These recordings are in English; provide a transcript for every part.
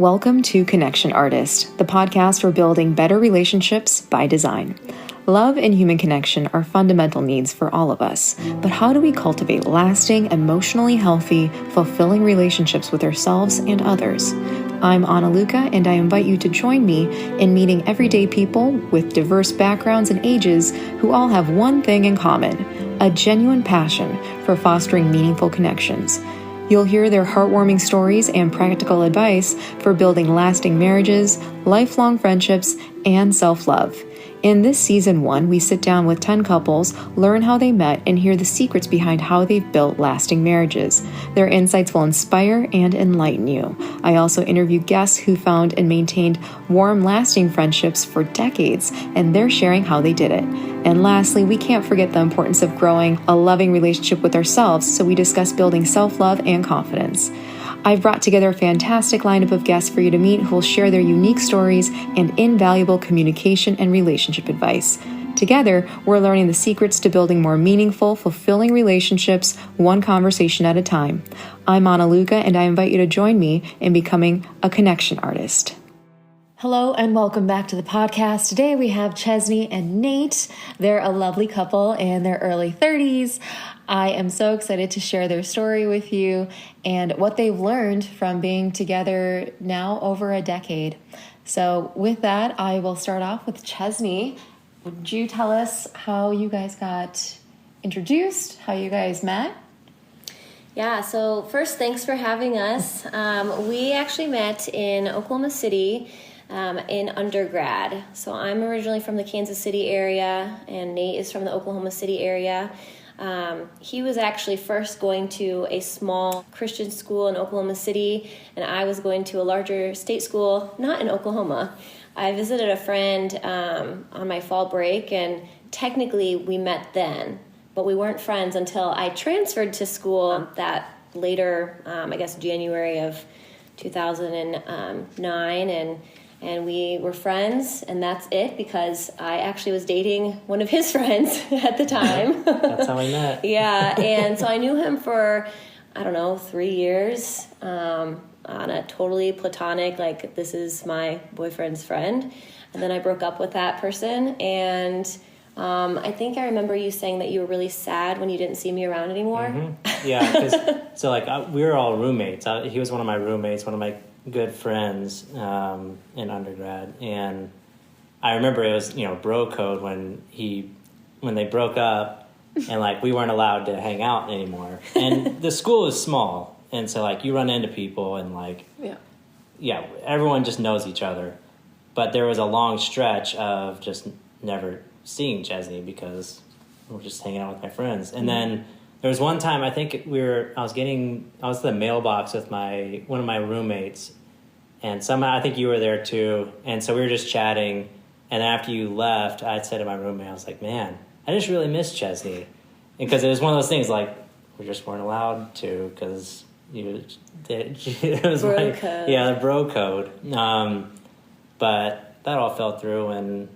Welcome to Connection Artist, the podcast for building better relationships by design. Love and human connection are fundamental needs for all of us, but how do we cultivate lasting, emotionally healthy, fulfilling relationships with ourselves and others? I'm Anna Luca, and I invite you to join me in meeting everyday people with diverse backgrounds and ages who all have one thing in common: a genuine passion for fostering meaningful connections. You'll hear their heartwarming stories and practical advice for building lasting marriages, lifelong friendships, and self-love. In this season 1, we sit down with 10 couples, learn how they met, and hear the secrets behind how they've built lasting marriages. Their insights will inspire and enlighten you. I also interview guests who found and maintained warm, lasting friendships for decades, and they're sharing how they did it. And lastly, we can't forget the importance of growing a loving relationship with ourselves, so we discuss building self-love and confidence. I've brought together a fantastic lineup of guests for you to meet who will share their unique stories and invaluable communication and relationship advice. Together, we're learning the secrets to building more meaningful, fulfilling relationships, one conversation at a time. I'm Anna Luca, and I invite you to join me in becoming a connection artist. Hello and welcome back to the podcast. Today we have Chesney and Nate. They're a lovely couple in their early 30s. I am so excited to share their story with you and what they've learned from being together now over a decade. So with that, I will start off with Chesney. Would you tell us how you guys got introduced, how you guys met? Yeah, so first, thanks for having us. We actually met in Oklahoma City in undergrad. So I'm originally from the Kansas City area, and Nate is from the Oklahoma City area. He was actually first going to a small Christian school in Oklahoma City, and I was going to a larger state school, not in Oklahoma. I visited a friend on my fall break, and technically we met then, but we weren't friends until I transferred to school that later, I guess January of 2009, and we were friends, and that's it, because I actually was dating one of his friends at the time. That's how we met. Yeah, and so I knew him for, 3 years on a totally platonic, like, this is my boyfriend's friend. And then I broke up with that person, and I think I remember you saying that you were really sad when you didn't see me around anymore. Mm-hmm. Yeah, so we were all roommates. He was one of my roommates, one of my good friends in undergrad, and I remember it was bro code when they broke up, and we weren't allowed to hang out anymore, and the school is small, and so you run into people and everyone just knows each other, but there was a long stretch of just never seeing Chesney because we're just hanging out with my friends. And then there was one time, I think I was at the mailbox with one of my roommates, and somehow I think you were there too. And so we were just chatting. And after you left, I said to my roommate, I was like, man, I just really miss Chesney. And because it was one of those things we just weren't allowed to because it was bro code. Yeah, the bro code. But that all fell through, and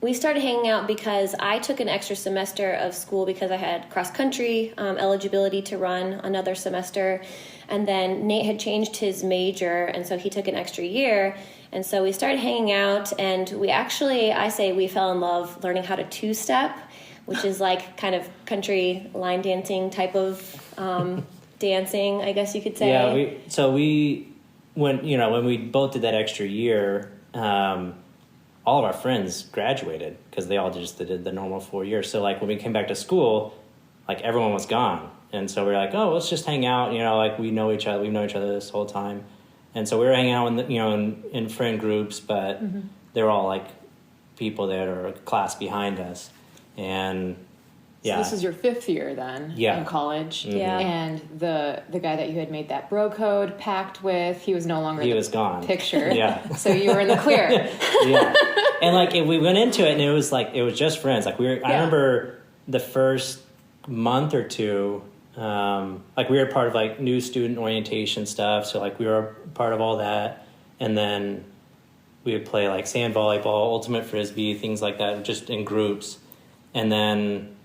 we started hanging out because I took an extra semester of school because I had cross-country eligibility to run another semester. And then Nate had changed his major, and so he took an extra year. And so we started hanging out, and we fell in love learning how to two-step, which is kind of country line dancing type of dancing, I guess you could say. Yeah, when we both did that extra year, all of our friends graduated because they all just did the normal 4 years. So when we came back to school, everyone was gone. And so we were oh, let's just hang out. We know each other. We've known each other this whole time. And so we were hanging out in friend groups, but they were all people that are a class behind us. And yeah. So this is your 5th year then in college. Mm-hmm. Yeah. And the guy that you had made that bro code pact with, he was no longer he was gone. Picture. Yeah. So you were in the clear. Yeah. And we went into it, and it was it was just friends. I remember the first month or two, we were part of new student orientation stuff. So we were part of all that. And then we would play sand volleyball, ultimate frisbee, things like that, just in groups. And then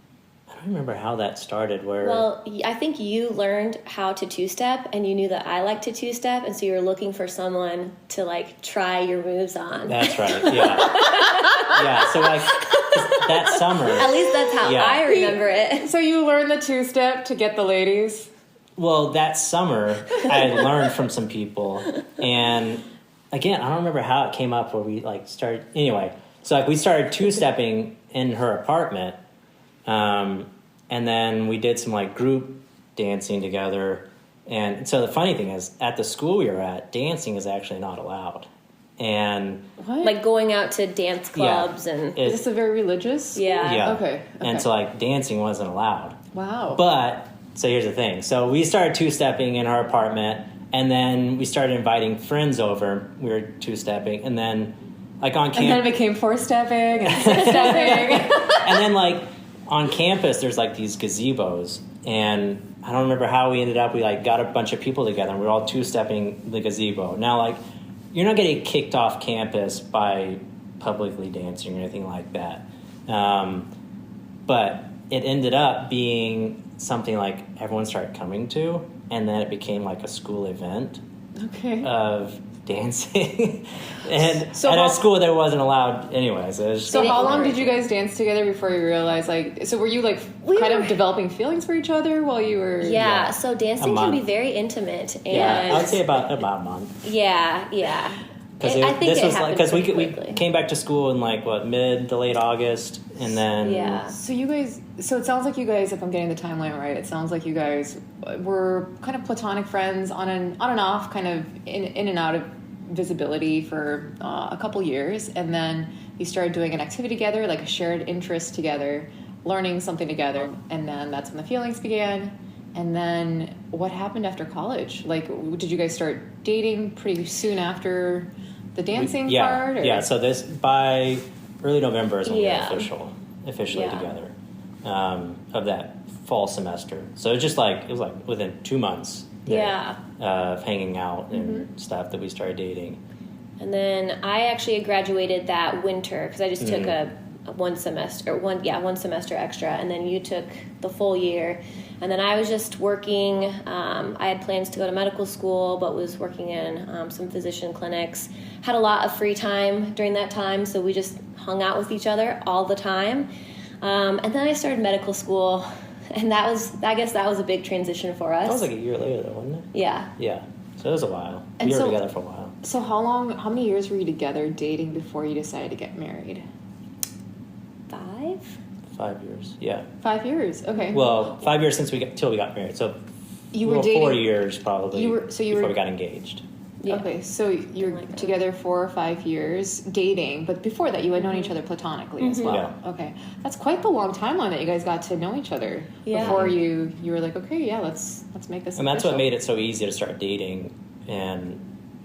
I don't remember how that started. Well, I think you learned how to two-step, and you knew that I like to two-step, and so you were looking for someone to like try your moves on. That's right. Yeah. Yeah. So like that summer. At least that's how I remember it. So you learned the two-step to get the ladies? Well, that summer I had learned from some people, and again, I don't remember how it came up where we like started. Anyway, so like we started two-stepping in her apartment. And then we did some like group dancing together. And so the funny thing is, at the school we were at, dancing is actually not allowed. And what? Like going out to dance clubs and is this a very religious? Yeah. Okay. And so like dancing wasn't allowed. Wow. But so here's the thing. So we started two-stepping in our apartment, and then we started inviting friends over. We were two-stepping, and then like on campus, and then it became four-stepping and six-stepping. and then like on campus, there's like these gazebos, and I don't remember how we ended up. We like got a bunch of people together, and we were all two-stepping the gazebo. Now, like, you're not getting kicked off campus by publicly dancing or anything like that, but it ended up being something like everyone started coming to, and then it became like a school event of dancing. And so at a school that wasn't allowed anyway. So how long did you guys dance together before you realized, like, so were you like kind of developing feelings for each other while you were... Yeah, so dancing can be very intimate. And yeah, I would say about a month. Yeah. I think it happened because we quickly. came back to school in like mid to late August, and then So you guys, so it sounds like you guys, if I'm getting the timeline right, it sounds like you guys were kind of platonic friends on and off, kind of in and out of visibility for a couple years, and then you started doing an activity together, like a shared interest together, learning something together, and then that's when the feelings began. And then what happened after college? Like, did you guys start dating pretty soon after the dancing part? Or? Yeah, so this, by early November is when we were officially together of that fall semester. So it was like within 2 months of hanging out and stuff that we started dating. And then I actually graduated that winter because I just took one semester extra, and then you took the full year. And then I was just working. I had plans to go to medical school, but was working in some physician clinics. Had a lot of free time during that time, so we just hung out with each other all the time. And then I started medical school, and I guess that was a big transition for us. That was like a year later, though, wasn't it? Yeah. Yeah. So it was a while. And we were together for a while. So how many years were you together dating before you decided to get married? 5 years, yeah. 5 years, okay. Well, 5 years till we got married. So you were dating 4 years probably before we got engaged. Yeah. Okay, so you're together 4 or 5 years dating, but before that you had known each other platonically as well. Yeah. Okay, that's quite the long timeline that you guys got to know each other before you were like, okay, yeah, let's make this. And that's what made it so easy to start dating, and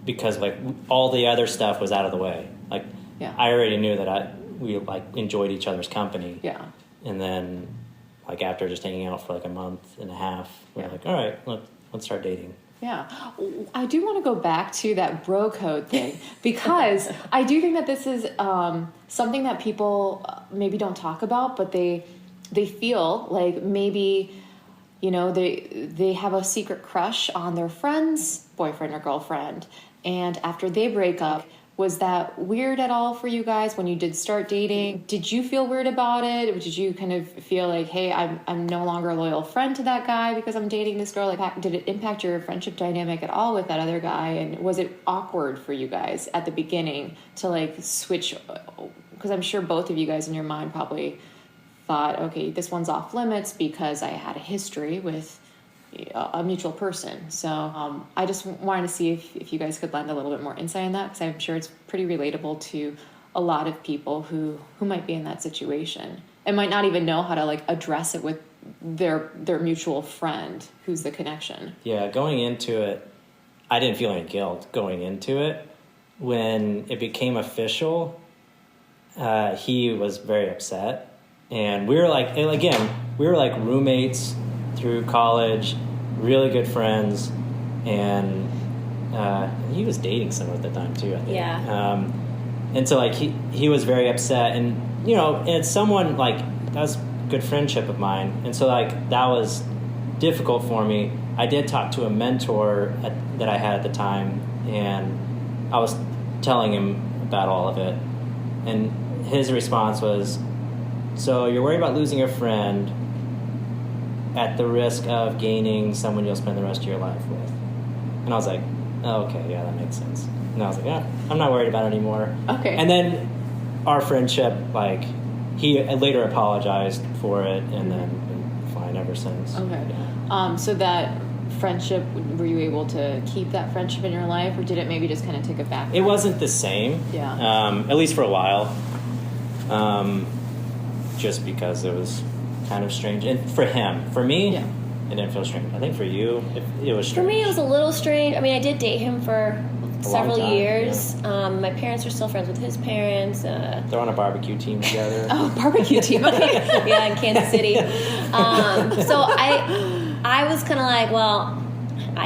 because like all the other stuff was out of the way. Like I already knew that we like enjoyed each other's company. Yeah. And then, like, after just hanging out for like a month and a half, we're like, all right, let's start dating. Yeah. I do want to go back to that bro code thing, because I do think that this is something that people maybe don't talk about, but they feel like maybe, you know, they have a secret crush on their friend's boyfriend or girlfriend. And after they break up, was that weird at all for you guys when you did start dating? Did you feel weird about it? Or did you kind of feel like, hey, I'm no longer a loyal friend to that guy because I'm dating this girl? Like, did it impact your friendship dynamic at all with that other guy? And was it awkward for you guys at the beginning to like switch? Because I'm sure both of you guys in your mind probably thought, okay, this one's off limits because I had a history with a mutual person. So I just wanted to see if you guys could lend a little bit more insight on that, because I'm sure it's pretty relatable to a lot of people who might be in that situation and might not even know how to like address it with their mutual friend who's the connection. Yeah, going into it, I didn't feel any guilt going into it. When it became official, he was very upset, and we were like roommates through college, really good friends, and he was dating someone at the time too, I think. Yeah. And so like he was very upset, and you know, and someone like that was good friendship of mine. And so like that was difficult for me. I did talk to a mentor that I had at the time, and I was telling him about all of it. And his response was, so you're worried about losing a friend at the risk of gaining someone you'll spend the rest of your life with. And I was like, oh, okay, yeah, that makes sense. And I was like, yeah, I'm not worried about it anymore. Okay. And then our friendship, like, he later apologized for it, and then been fine ever since. Okay. Yeah. So that friendship, were you able to keep that friendship in your life, or did it maybe just kind of take a back? It wasn't the same. Yeah. At least for a while. Just because it was kind of strange. And for him. For me, yeah, it didn't feel strange. I think for you, it was strange. For me, it was a little strange. I mean, I did date him for several time, years. yeah. My parents are still friends with his parents. They're on a barbecue team together. Oh, barbecue team. Okay. Yeah, in Kansas City. So I was kind of like, well,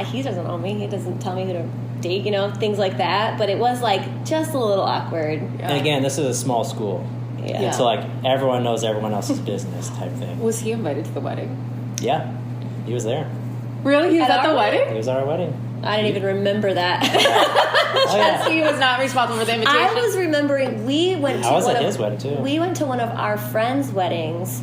he doesn't know me. He doesn't tell me who to date, things like that. But it was like just a little awkward. And again, this is a small school. Yeah. And so like everyone knows everyone else's business type thing. Was he invited to the wedding? Yeah. He was there. Really? He was at the wedding? He was at our wedding. I didn't even remember that. Oh, yeah. He was not responsible for the invitation. I was remembering we went to I was at his wedding too. We went to one of our friends' weddings,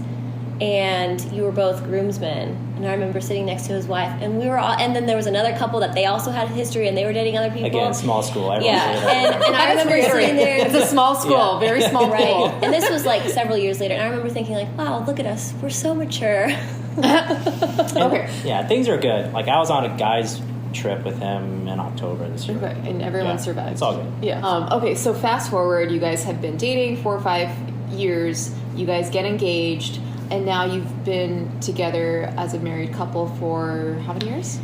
and you were both groomsmen. And I remember sitting next to his wife, and we were all. And then there was another couple that they also had a history, and they were dating other people. Again, small school. Yeah, and I remember sitting there. It's a small school, very small school. Right, and this was like several years later, and I remember thinking like, wow, look at us, we're so mature. Okay. Yeah, things are good. Like I was on a guy's trip with him in October this year. Okay, and everyone survived. It's all good. Yeah. Okay, so fast forward, you guys have been dating 4 or 5 years. You guys get engaged, and now you've been together as a married couple for how many years?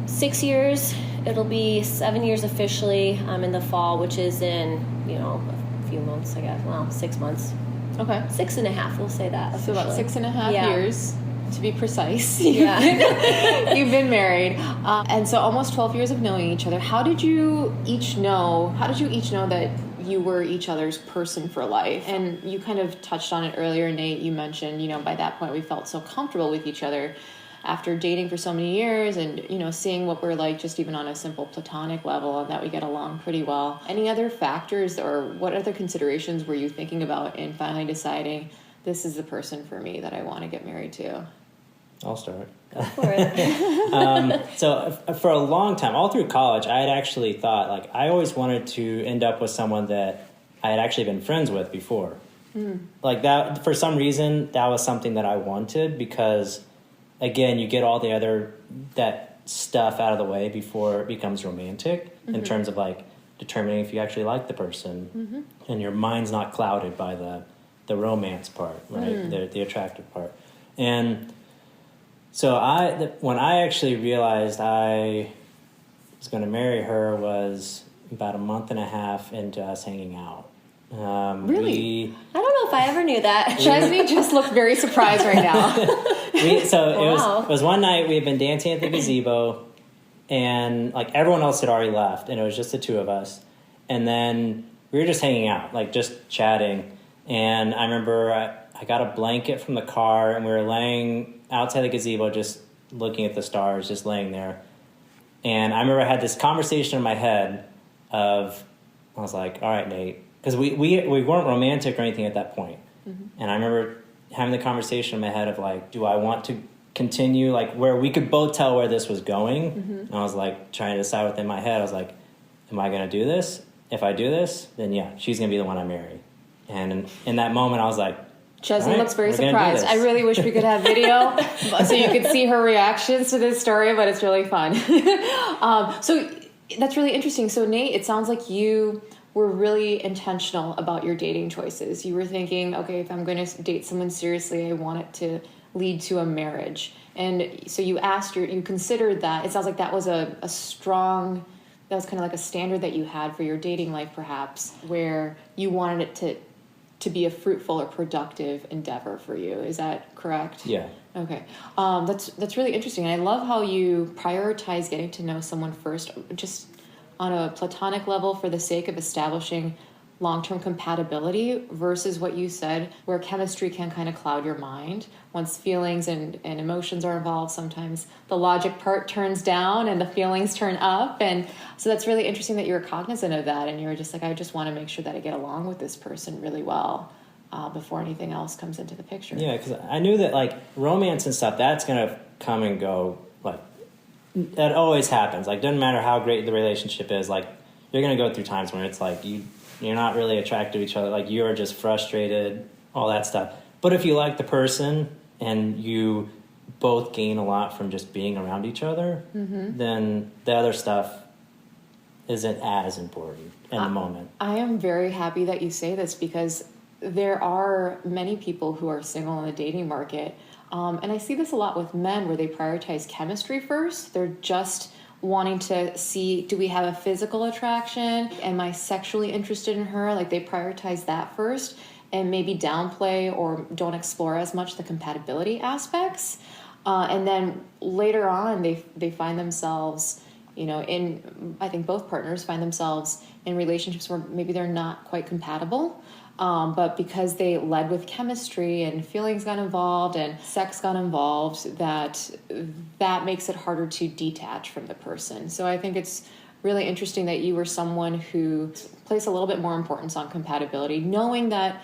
6 years. It'll be 7 years officially in the fall, which is in a few months, I guess. Well, 6 months. Okay. 6.5. We'll say that. So about officially. 6.5 Yeah. years, to be precise. Yeah. You've been married, and so almost 12 years of knowing each other. How did you each know that you were each other's person for life? And you kind of touched on it earlier, Nate. You mentioned, by that point we felt so comfortable with each other after dating for so many years, and seeing what we're like just even on a simple platonic level, and that we get along pretty well. Any other factors or what other considerations were you thinking about in finally deciding this is the person for me that I want to get married to? I'll start. Go for it. So for a long time, all through college, I had actually thought, like, I always wanted to end up with someone that I had actually been friends with before. Like that, for some reason, that was something that I wanted because, again, you get all that stuff out of the way before it becomes romantic in terms of like determining if you actually like the person, and your mind's not clouded by the romance part, right? The attractive part. And so when I actually realized I was going to marry her was about a month and a half into us hanging out. Really? I don't know if I ever knew that. Chesney just looked very surprised right now. It was one night we had been dancing at the gazebo, and like everyone else had already left, and it was just the two of us. And then we were just hanging out, like just chatting. And I remember I got a blanket from the car, and we were laying outside the gazebo just looking at the stars, just laying there. And I remember I had this conversation in my head I was like, all right, Nate, because we weren't romantic or anything at that point. And I remember having the conversation in my head of like, do I want to continue, like where we could both tell where this was going? And I was like trying to decide within my head, I was like, am I going to do this? If I do this, then yeah, she's going to be the one I marry. And in that moment, I was like, Chesney looks very surprised. I really wish we could have video so you could see her reactions to this story, but it's really fun. So that's really interesting. So Nate, it sounds like you were really intentional about your dating choices. You were thinking, okay, if I'm going to date someone seriously, I want it to lead to a marriage. And so you considered that. It sounds like that was that was kind of like a standard that you had for your dating life, perhaps, where you wanted it to be a fruitful or productive endeavor for you. Is that correct? Yeah. Okay. That's really interesting. And I love how you prioritize getting to know someone first, just on a platonic level for the sake of establishing long-term compatibility versus what you said, where chemistry can kind of cloud your mind. Once feelings and emotions are involved, sometimes the logic part turns down and the feelings turn up. And so that's really interesting that you were cognizant of that. And you were just like, I just want to make sure that I get along with this person really well before anything else comes into the picture. Yeah, because I knew that like romance and stuff, that's going to come and go. Like that always happens. Like doesn't matter how great the relationship is. Like you're going to go through times when it's like you're not really attracted to each other. Like you're just frustrated, all that stuff. But if you like the person and you both gain a lot from just being around each other, then the other stuff isn't as important in the moment. I am very happy that you say this because there are many people who are single in the dating market. And I see this a lot with men where they prioritize chemistry first. They're just wanting to see, do we have a physical attraction? Am I sexually interested in her? Like they prioritize that first and maybe downplay or don't explore as much the compatibility aspects. And then later on, they find themselves, I think both partners find themselves in relationships where maybe they're not quite compatible. But because they led with chemistry and feelings got involved and sex got involved, that makes it harder to detach from the person. So I think it's really interesting that you were someone who placed a little bit more importance on compatibility, knowing that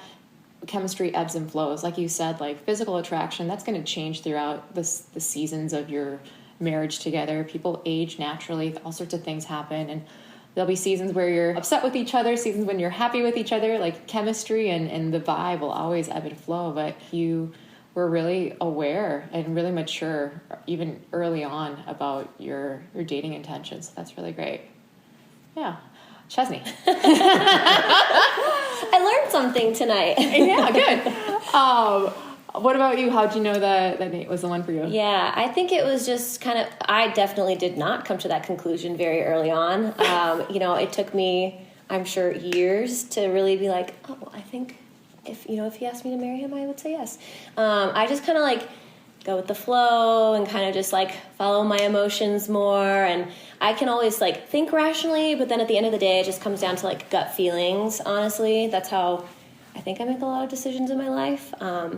chemistry ebbs and flows. Like you said, like physical attraction, that's going to change throughout the seasons of your marriage together. People age naturally. All sorts of things happen. And there'll be seasons where you're upset with each other, seasons when you're happy with each other. Like chemistry and the vibe will always ebb and flow. But you were really aware and really mature, even early on, about your dating intentions. That's really great. Yeah. Chesney. I learned something tonight. Yeah, good. What about you? How'd you know that Nate was the one for you? Yeah, I think it was just kind of, I definitely did not come to that conclusion very early on. It took me, I'm sure, years to really be like, oh, I think if he asked me to marry him, I would say yes. I just kind of like go with the flow and kind of just like follow my emotions more. And I can always like think rationally, but then at the end of the day, it just comes down to like gut feelings, honestly. That's how I think I make a lot of decisions in my life,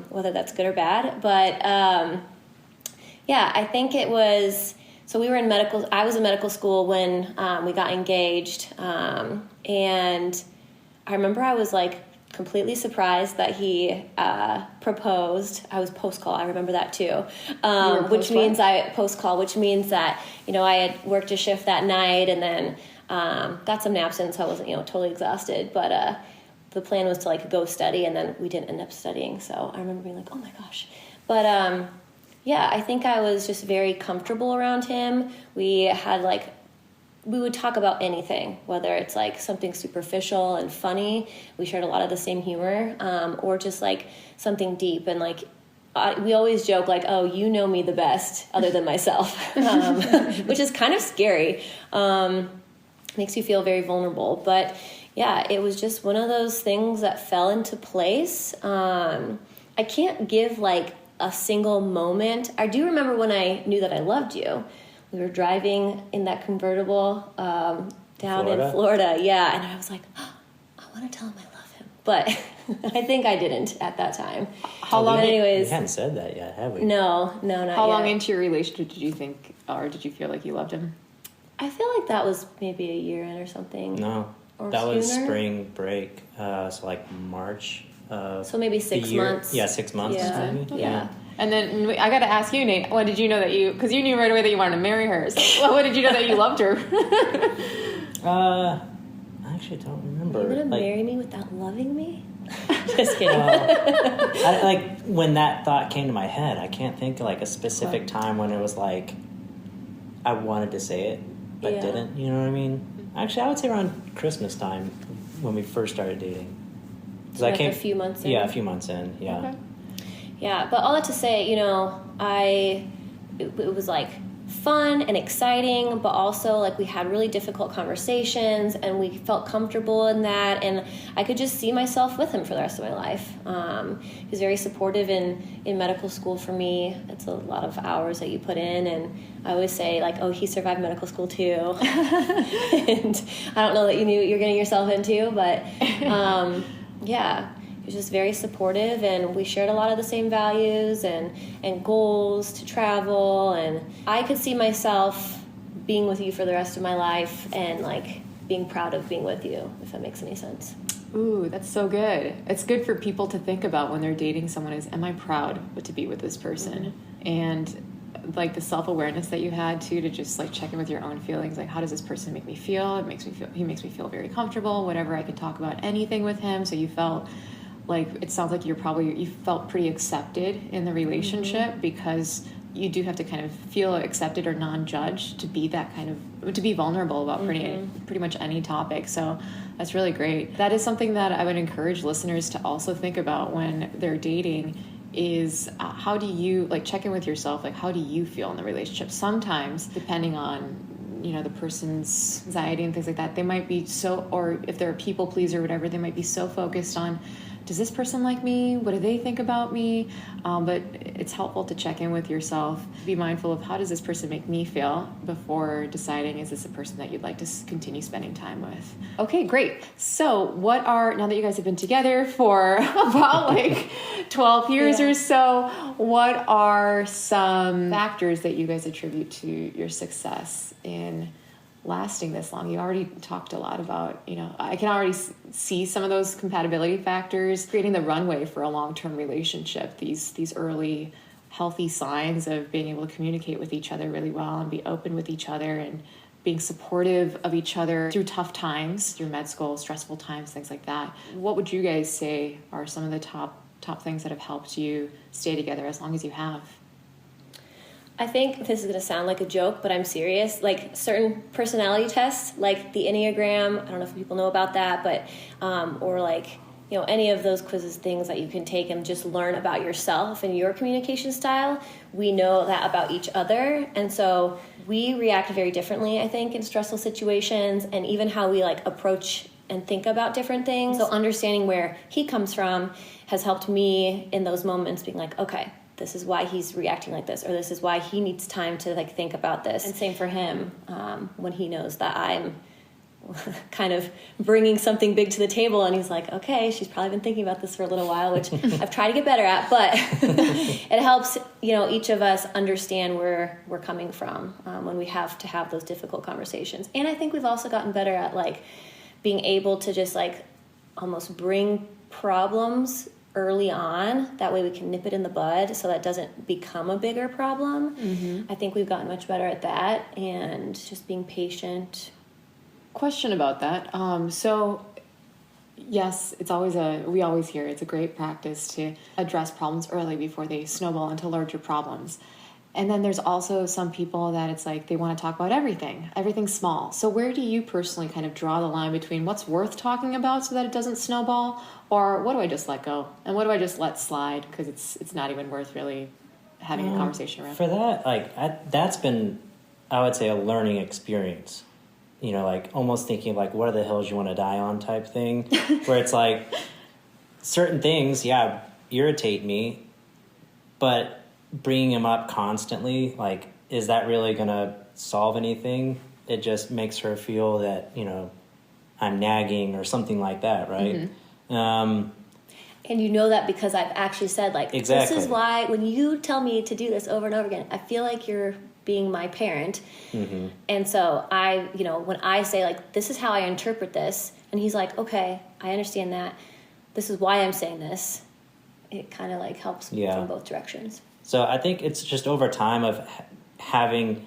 whether that's good or bad. But I think it was, so we were I was in medical school when we got engaged. And I remember I was like completely surprised that he proposed. I was post-call. I remember that too. Which means which means that, I had worked a shift that night and then got some naps in, so I wasn't, totally exhausted. But the plan was to like go study, and then we didn't end up studying. So I remember being like, oh my gosh. But I think I was just very comfortable around him. We would talk about anything, whether it's like something superficial and funny. We shared a lot of the same humor, or just like something deep. And like, we always joke like, oh, you know me the best other than myself, which is kind of scary. Makes you feel very vulnerable. But yeah, it was just one of those things that fell into place. I can't give like a single moment. I do remember when I knew that I loved you. We were driving in that convertible down in Florida. Yeah, and I was like, oh, I want to tell him I love him. But I think I didn't at that time. How long? Anyways, we hadn't said that yet, have we? No, not yet. How long into your relationship did you think, or did you feel like you loved him? I feel like that was maybe a year in or something. No, that was spring break, so like March. So maybe 6 months. Yeah, 6 months. Yeah. Maybe. Yeah. And then I got to ask you, Nate, when did you know that because you knew right away that you wanted to marry her. So when did you know that you loved her? I actually don't remember. Are you going to marry me without loving me? Just kidding. When that thought came to my head, I can't think of like a specific time when it was like I wanted to say it, but didn't. You know what I mean? Actually, I would say around Christmas time when we first started dating. So like a few months in? Yeah, a few months in, yeah. Okay. Yeah, but all that to say, it was like fun and exciting, but also like we had really difficult conversations and we felt comfortable in that, and I could just see myself with him for the rest of my life. He's very supportive in medical school for me. It's a lot of hours that you put in, and I always say like, oh, he survived medical school too. And I don't know that you knew what you're getting yourself into, but yeah. He was just very supportive, and we shared a lot of the same values and goals to travel, and I could see myself being with you for the rest of my life and like being proud of being with you, if that makes any sense. Ooh, that's so good. It's good for people to think about when they're dating someone is, am I proud to be with this person? Mm-hmm. And like the self-awareness that you had too, to just like check in with your own feelings, like how does this person make me feel? He makes me feel very comfortable, whatever. I could talk about anything with him. So you felt like, it sounds like you felt pretty accepted in the relationship, mm-hmm. because you do have to kind of feel accepted or non-judged to be to be vulnerable about pretty much any topic. So that's really great. That is something that I would encourage listeners to also think about when they're dating is how do you like check in with yourself? Like, how do you feel in the relationship? Sometimes, depending on the person's anxiety and things like that, they might be or if they're a people pleaser or whatever, they might be so focused on, does this person like me? What do they think about me? But it's helpful to check in with yourself. Be mindful of, how does this person make me feel before deciding, is this a person that you'd like to continue spending time with? Okay, great. So now that you guys have been together for about 12 years or so, what are some factors that you guys attribute to your success in lasting this long? You already talked a lot about, I can already see some of those compatibility factors, creating the runway for a long-term relationship, these early healthy signs of being able to communicate with each other really well and be open with each other and being supportive of each other through tough times, through med school, stressful times, things like that. What would you guys say are some of the top things that have helped you stay together as long as you have? I think this is going to sound like a joke, but I'm serious. Like certain personality tests, like the Enneagram, I don't know if people know about that, but, or like, any of those quizzes, things that you can take and just learn about yourself and your communication style. We know that about each other. And so we react very differently, I think, in stressful situations, and even how we like approach and think about different things. So understanding where he comes from has helped me in those moments, being like, okay, this is why he's reacting like this, or this is why he needs time to like think about this. And same for him, when he knows that I'm kind of bringing something big to the table, and he's like, okay, she's probably been thinking about this for a little while, which I've tried to get better at, but it helps, each of us understand where we're coming from when we have to have those difficult conversations. And I think we've also gotten better at like being able to just like almost bring problems early on. That way we can nip it in the bud so that doesn't become a bigger problem. Mm-hmm. I think we've gotten much better at that, and just being patient. Question about that. So yes, we always hear it's a great practice to address problems early before they snowball into larger problems. And then there's also some people that it's like they want to talk about everything's small. So where do you personally kind of draw the line between what's worth talking about so that it doesn't snowball, or what do I just let go and what do I just let slide because it's not even worth really having a conversation around? For that, that's been, I would say, a learning experience. Like almost thinking like, what are the hills you want to die on type thing, where it's like certain things, irritate me, but bringing them up constantly, like, is that really going to solve anything? It just makes her feel that, I'm nagging or something like that, right? Mm-hmm. And that because I've actually said, like, exactly. This is why when you tell me to do this over and over again, I feel like you're being my parent. Mm-hmm. And so when I say, like, this is how I interpret this, and he's like, okay, I understand that. This is why I'm saying this. It kind of, like, helps me from both directions. So I think it's just over time of having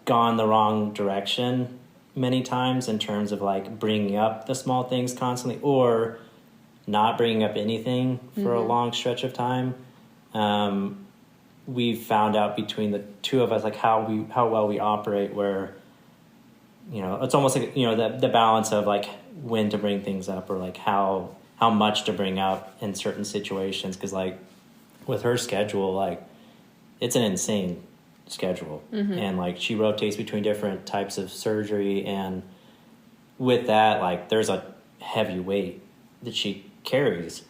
gone the wrong direction many times in terms of like bringing up the small things constantly or not bringing up anything for a long stretch of time. We've found out between the two of us like how well we operate, where it's almost like the balance of like when to bring things up or like how much to bring up in certain situations, because like with her schedule, like it's an insane schedule. And like she rotates between different types of surgery, and with that, like there's a heavy weight that she carries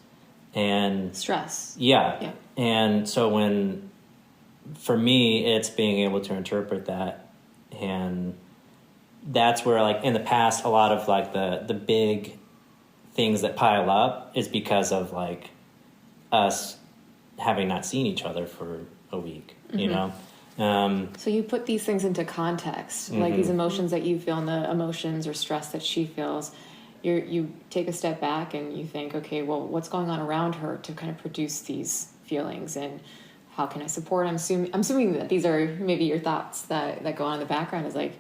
and stress. Yeah. And so for me, it's being able to interpret that, and that's where, like, in the past, a lot of like the big things that pile up is because of like us having not seen each other for a week, you know? So you put these things into context, like these emotions that you feel and the emotions or stress that she feels. You take a step back and you think, okay, well, what's going on around her to kind of produce these feelings, and how can I support? I'm assuming that these are maybe your thoughts that go on in the background, is like,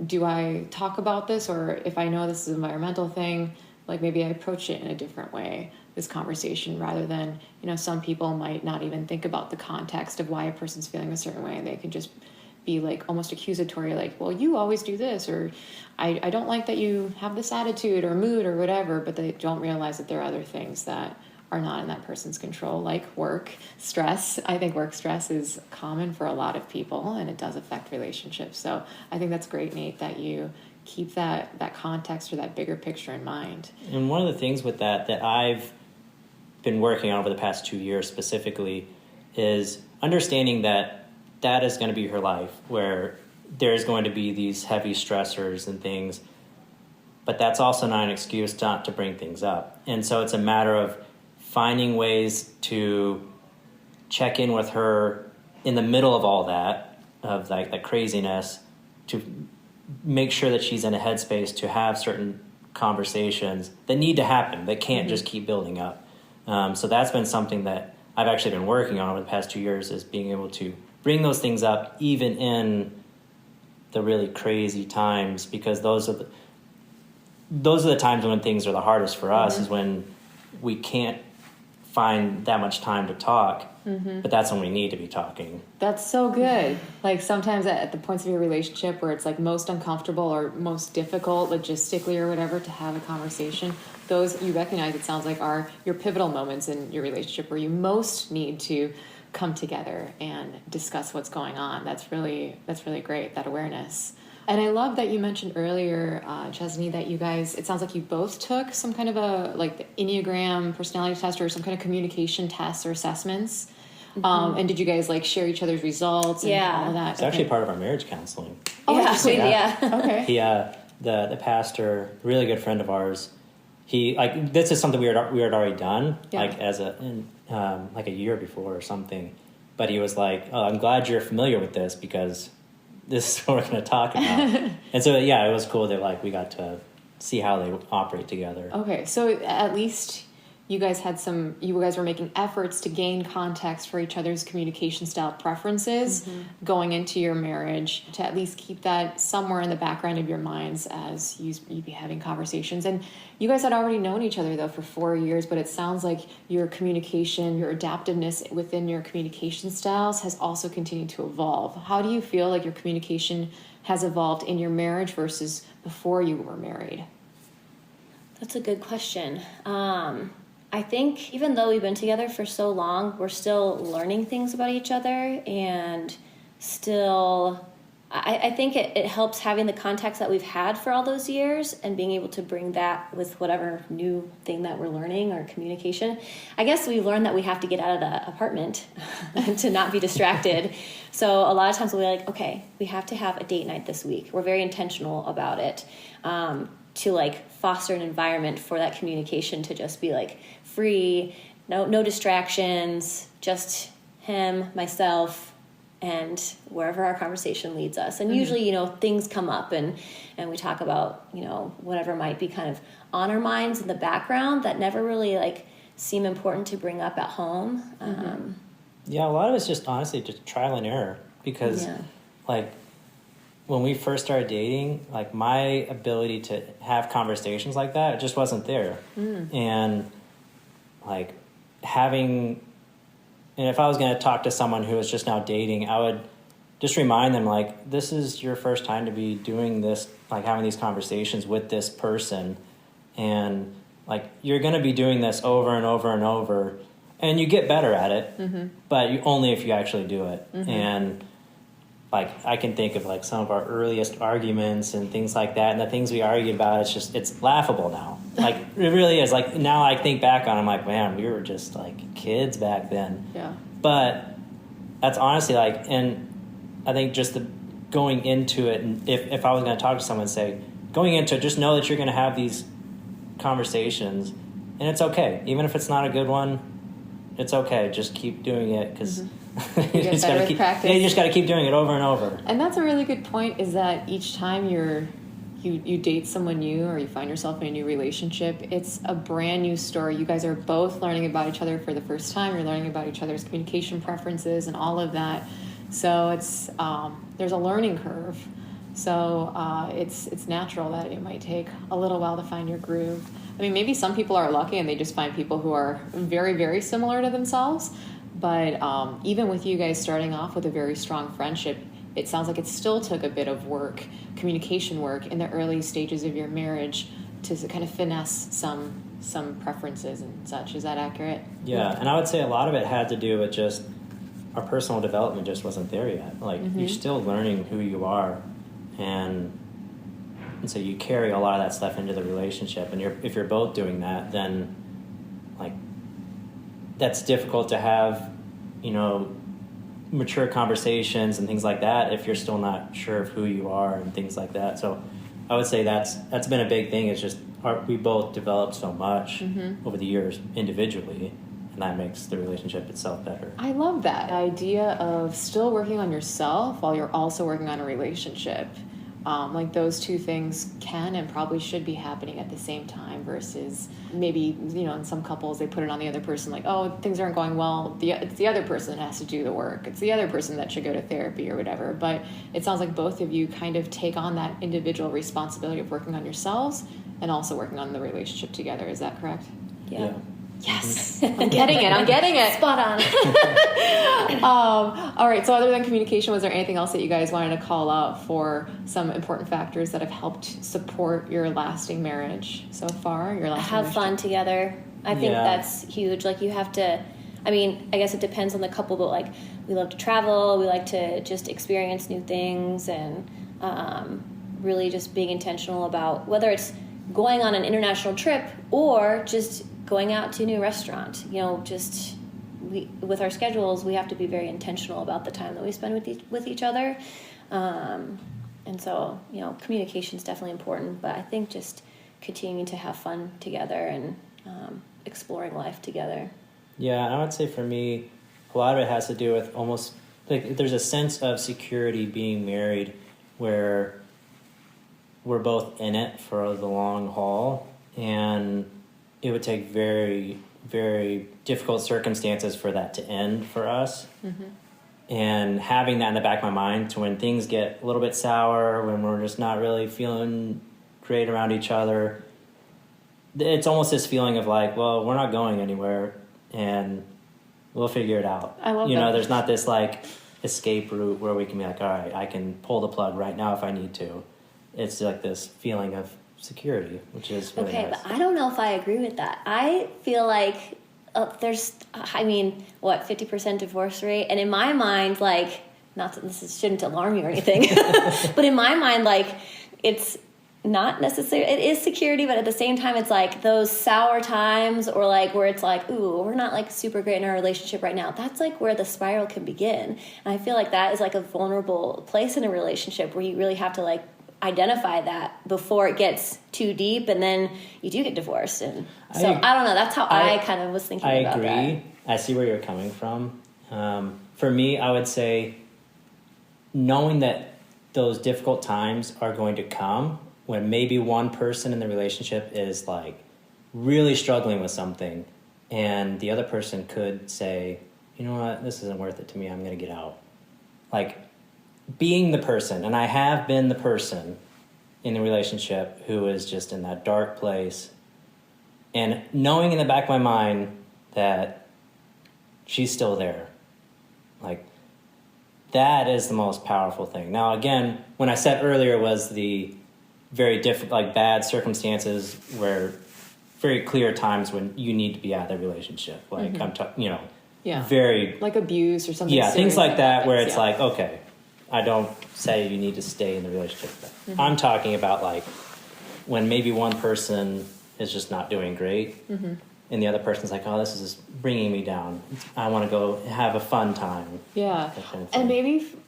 do I talk about this? Or if I know this is an environmental thing, like maybe I approach it in a different way, this conversation, rather than, some people might not even think about the context of why a person's feeling a certain way. And they can just be like almost accusatory, like, well, you always do this, or I don't like that you have this attitude or mood or whatever, but they don't realize that there are other things that are not in that person's control, like work stress. I think work stress is common for a lot of people, and it does affect relationships. So I think that's great, Nate, that you keep that context or that bigger picture in mind. And one of the things with that I've been working on over the past 2 years specifically is understanding that is going to be her life, where there's going to be these heavy stressors and things, but that's also not an excuse not to bring things up. And so it's a matter of finding ways to check in with her in the middle of all that, of like that craziness, to make sure that she's in a headspace to have certain conversations that need to happen, that can't just keep building up. So that's been something that I've actually been working on over the past 2 years, is being able to bring those things up even in the really crazy times, because those are the times when things are the hardest for us, is when we can't find that much time to talk, but that's when we need to be talking. That's so good. Like sometimes at the points of your relationship where it's like most uncomfortable or most difficult logistically or whatever to have a conversation, those you recognize, it sounds like, are your pivotal moments in your relationship where you most need to come together and discuss what's going on. That's really great, that awareness. And I love that you mentioned earlier, Chesney, that you guys, it sounds like you both took some kind of the Enneagram personality test or some kind of communication tests or assessments. And did you guys share each other's results and all of that? It's actually part of our marriage counseling. Oh, yeah. Okay. He, the pastor, really good friend of ours, he, this is something we had already done, as a year before or something. But he was like, oh, I'm glad you're familiar with this, because this is what we're going to talk about. And so, it was cool that we got to see how they operate together. Okay, so at least you guys were making efforts to gain context for each other's communication style preferences going into your marriage, to at least keep that somewhere in the background of your minds as you'd be having conversations. And you guys had already known each other, though, for 4 years, but it sounds like your communication, your adaptiveness within your communication styles has also continued to evolve. How do you feel like your communication has evolved in your marriage versus before you were married? That's a good question. I think even though we've been together for so long, we're still learning things about each other, and still, I think it helps having the context that we've had for all those years and being able to bring that with whatever new thing that we're learning or communication. I guess we've learned that we have to get out of the apartment to not be distracted. So a lot of times we'll be like, okay, we have to have a date night this week. We're very intentional about it. To foster an environment for that communication to just be free, no distractions, just him, myself, and wherever our conversation leads us. And usually, things come up and we talk about, whatever might be kind of on our minds in the background that never really seem important to bring up at home. A lot of it's just honestly just trial and error, because when we first started dating, my ability to have conversations like that, it just wasn't there. And and if I was going to talk to someone who was just now dating, I would just remind them, this is your first time to be doing this, having these conversations with this person. And you're going to be doing this over and over and over, and you get better at it, but only if you actually do it. And like I can think of like some of our earliest arguments and things like that, and the things we argued about, it's laughable now. Like it really is. Like now I think back on it, I'm like, man, we were just like kids back then. Yeah. But that's honestly like, and I think just going into it, and if I was going to talk to someone, say, going into it, just know that you're going to have these conversations, and it's okay. Even if it's not a good one, it's okay. Just keep doing it, because you just gotta keep practice. Yeah, you just got to keep doing it over and over. And that's a really good point, is that each time you date someone new, or you find yourself in a new relationship, it's a brand new story. You guys are both learning about each other for the first time. You're learning about each other's communication preferences and all of that. So it's there's a learning curve. So it's natural that it might take a little while to find your groove. I mean, maybe some people are lucky and they just find people who are very, very similar to themselves. But even with you guys starting off with a very strong friendship, it sounds like it still took a bit of work, communication work, in the early stages of your marriage to kind of finesse some preferences and such. Is that accurate? Yeah, and I would say a lot of it had to do with just our personal development just wasn't there yet. Like, you're still learning who you are, and so you carry a lot of that stuff into the relationship. And if you're both doing that, then like that's difficult to have, mature conversations and things like that if you're still not sure of who you are and things like that. So I would say that's been a big thing. It's just we both developed so much over the years individually, and that makes the relationship itself better. I love that idea of still working on yourself while you're also working on a relationship. Like those two things can and probably should be happening at the same time, versus maybe, in some couples, they put it on the other person, like, oh, things aren't going well, it's the other person that has to do the work. It's the other person that should go to therapy or whatever. But it sounds like both of you kind of take on that individual responsibility of working on yourselves and also working on the relationship together. Is that correct? Yeah. Yes, I'm getting it. Spot on. All right, so other than communication, was there anything else that you guys wanted to call out for some important factors that have helped support your lasting marriage so far? Have fun together. I think that's huge. Like, you have to, I guess it depends on the couple, but like, we love to travel, we like to just experience new things, and really just being intentional about whether it's going on an international trip or just going out to a new restaurant. With our schedules, we have to be very intentional about the time that we spend with each other. And so, communication is definitely important, but I think just continuing to have fun together and exploring life together. Yeah, and I would say for me, a lot of it has to do with almost like there's a sense of security being married where we're both in it for the long haul, and it would take very, very difficult circumstances for that to end for us. And having that in the back of my mind to when things get a little bit sour, when we're just not really feeling great around each other, it's almost this feeling of like, well, we're not going anywhere and we'll figure it out. I love that. There's not this like escape route where we can be like, all right, I can pull the plug right now if I need to. It's like this feeling of security, which is really nice. But I don't know if I agree with that. I feel like there's 50% divorce rate, and in my mind, like, not that shouldn't alarm you or anything, but in my mind, like, it's not necessarily, it is security, but at the same time, it's like those sour times, or like where it's like, ooh, we're not like super great in our relationship right now. That's like where the spiral can begin. And I feel like that is like a vulnerable place in a relationship where you really have to like identify that before it gets too deep, and then you do get divorced. And so I don't know, that's how I kind of was thinking about that. I agree. I see where you're coming from. For me, I would say knowing that those difficult times are going to come when maybe one person in the relationship is like really struggling with something, and the other person could say, you know what, this isn't worth it to me, I'm going to get out. Like, being the person, and I have been the person in the relationship who is just in that dark place, and knowing in the back of my mind that she's still there, like, that is the most powerful thing. Now, again, when I said earlier was the very different, like, bad circumstances where very clear times when you need to be out of the relationship, like, I'm talking, very like abuse or something. Yeah, things like that, where it's like, okay, I don't say you need to stay in the relationship. I'm talking about like when maybe one person is just not doing great, and the other person's like, oh, this is just bringing me down. I want to go have a fun time. Yeah. Kind of And